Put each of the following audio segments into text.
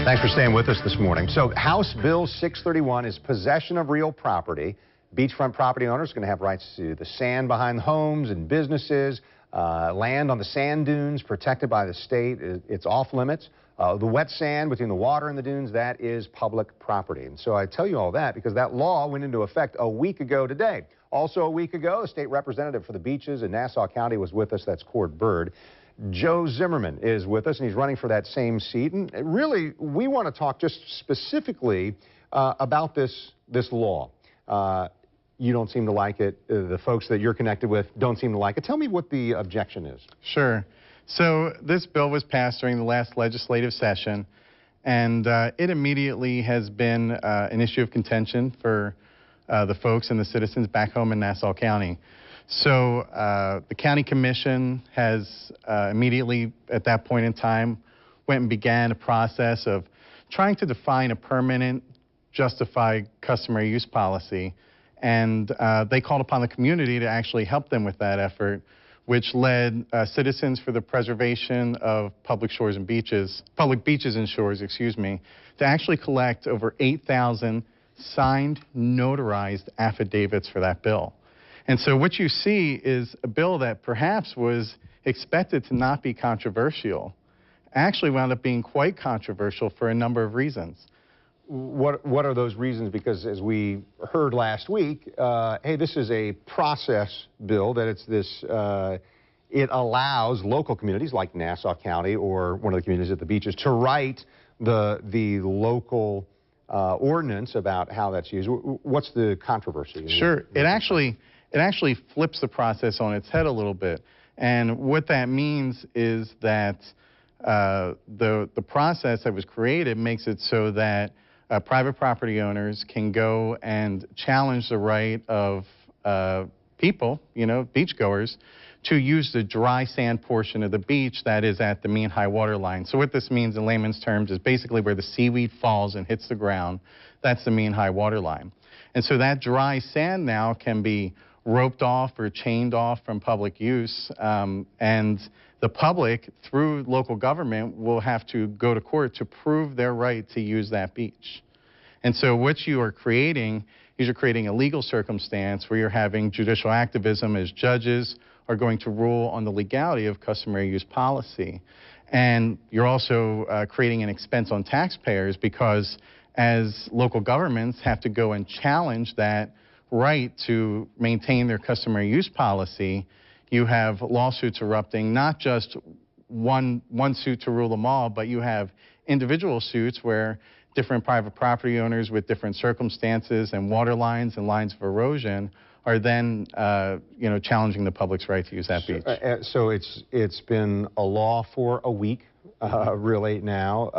Thanks for staying with us this morning. So House Bill 631 is possession of real property. Beachfront property owners are going to have rights to the sand behind homes and businesses, land on the sand dunes protected by the state. It's off limits. The wet sand between the water and the dunes, that is public property. And so I tell you all that because that law went into effect a week ago today. Also a week ago, a state representative for the beaches in Nassau County was with us. That's Cord Bird. Joe Zimmerman is with us, and he's running for that same seat. And really, we want to talk just specifically about this law. You don't seem to like it. The folks that you're connected with don't seem to like it. Tell me what the objection is. Sure. So this bill was passed during the last legislative session, and it immediately has been an issue of contention for the folks and the citizens back home in Nassau County. So the county commission has immediately at that point in time went and began a process of trying to define a permanent justified customary use policy. And they called upon the community to actually help them with that effort, which led Citizens for the Preservation of Public Beaches and Shores, to actually collect over 8,000 signed, notarized affidavits for that bill. And so what you see is a bill that perhaps was expected to not be controversial, actually wound up being quite controversial for a number of reasons. What are those reasons? Because as we heard last week, hey, this is a process bill, that it's this, it allows local communities like Nassau County or one of the communities at the beaches to write the local ordinance about how that's used. What's the controversy? Sure. It actually flips the process on its head a little bit. And what that means is that the process that was created makes it so that private property owners can go and challenge the right of people, beachgoers, to use the dry sand portion of the beach that is at the mean high water line. So what this means in layman's terms is basically where the seaweed falls and hits the ground. That's the mean high water line. And so that dry sand now can be roped off or chained off from public use, and the public, through local government, will have to go to court to prove their right to use that beach. And so what you are creating is you're creating a legal circumstance where you're having judicial activism as judges are going to rule on the legality of customary use policy. And you're also creating an expense on taxpayers because as local governments have to go and challenge that right to maintain their customary use policy, you have lawsuits erupting, not just one suit to rule them all, but you have individual suits where different private property owners with different circumstances and water lines and lines of erosion are then challenging the public's right to use that beach. So it's been a law for a week. Really now.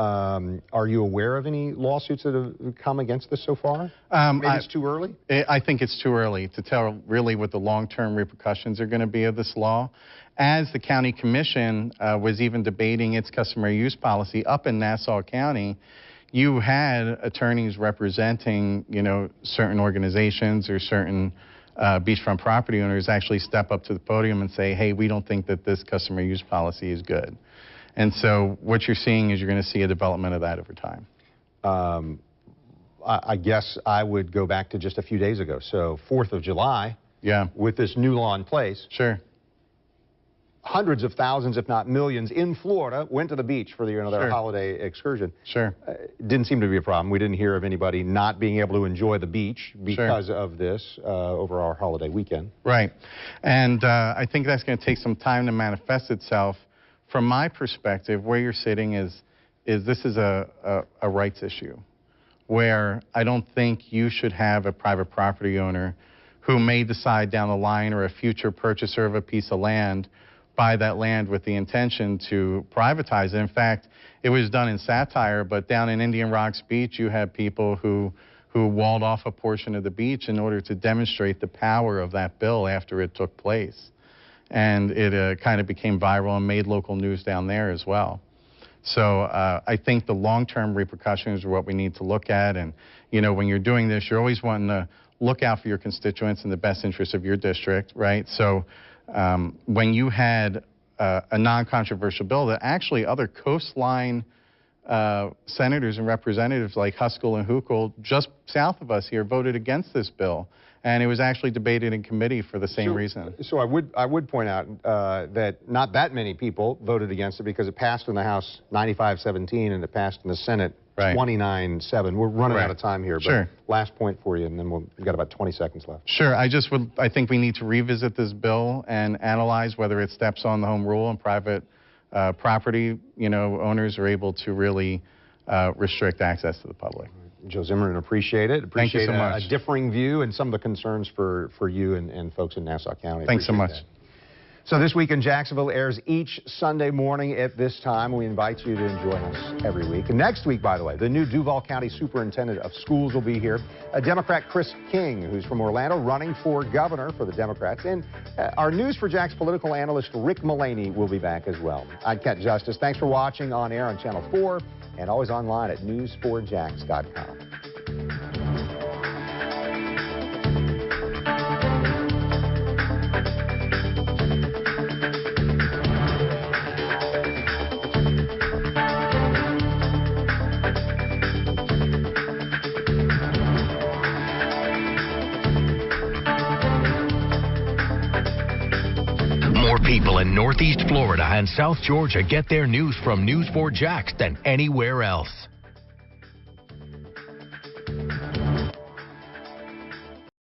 Are you aware of any lawsuits that have come against this so far? Maybe it's too early? I think it's too early to tell really what the long-term repercussions are going to be of this law. As the county commission was even debating its customary use policy up in Nassau County, you had attorneys representing, certain organizations or certain beachfront property owners actually step up to the podium and say, hey, we don't think that this customary use policy is good. And so what you're seeing is you're going to see a development of that over time. I guess I would go back to just a few days ago. So 4th of July, yeah, with this new law in place. Sure. Hundreds of thousands, if not millions, in Florida went to the beach for their Sure. holiday excursion. Sure. Didn't seem to be a problem. We didn't hear of anybody not being able to enjoy the beach because Sure. of this over our holiday weekend. Right. And I think that's going to take some time to manifest itself. From my perspective, where you're sitting is this is a rights issue, where I don't think you should have a private property owner who may decide down the line, or a future purchaser of a piece of land, buy that land with the intention to privatize it. In fact, it was done in satire, but down in Indian Rocks Beach, you had people who walled off a portion of the beach in order to demonstrate the power of that bill after it took place. And it kind of became viral and made local news down there as well. So I think the long-term repercussions are what we need to look at. And, when you're doing this, you're always wanting to look out for your constituents and the best interest of your district, right? So when you had a non-controversial bill that actually other coastline senators and representatives like Huskell and Huckel, just south of us here, voted against this bill. And it was actually debated in committee for the same reason. So I would point out that not that many people voted against it because it passed in the House 95-17 and it passed in the Senate 29-7. We're running out of time here, but last point for you, and then we've got about 20 seconds left. Sure. I think we need to revisit this bill and analyze whether it steps on the home rule and private property, owners are able to really restrict access to the public. Joe Zimmerman, appreciate it. Thank you so much. A differing view and some of the concerns for you and folks in Nassau County. Thanks so much. That. So This Week in Jacksonville airs each Sunday morning at this time. We invite you to join us every week. And next week, by the way, the new Duval County Superintendent of Schools will be here. Democrat Chris King, who's from Orlando, running for governor for the Democrats. And our News for Jax political analyst Rick Mullaney will be back as well. I'm Kent Justice. Thanks for watching on air on Channel 4 and always online at news4jax.com. More people in Northeast Florida and South Georgia get their news from News 4 Jax than anywhere else.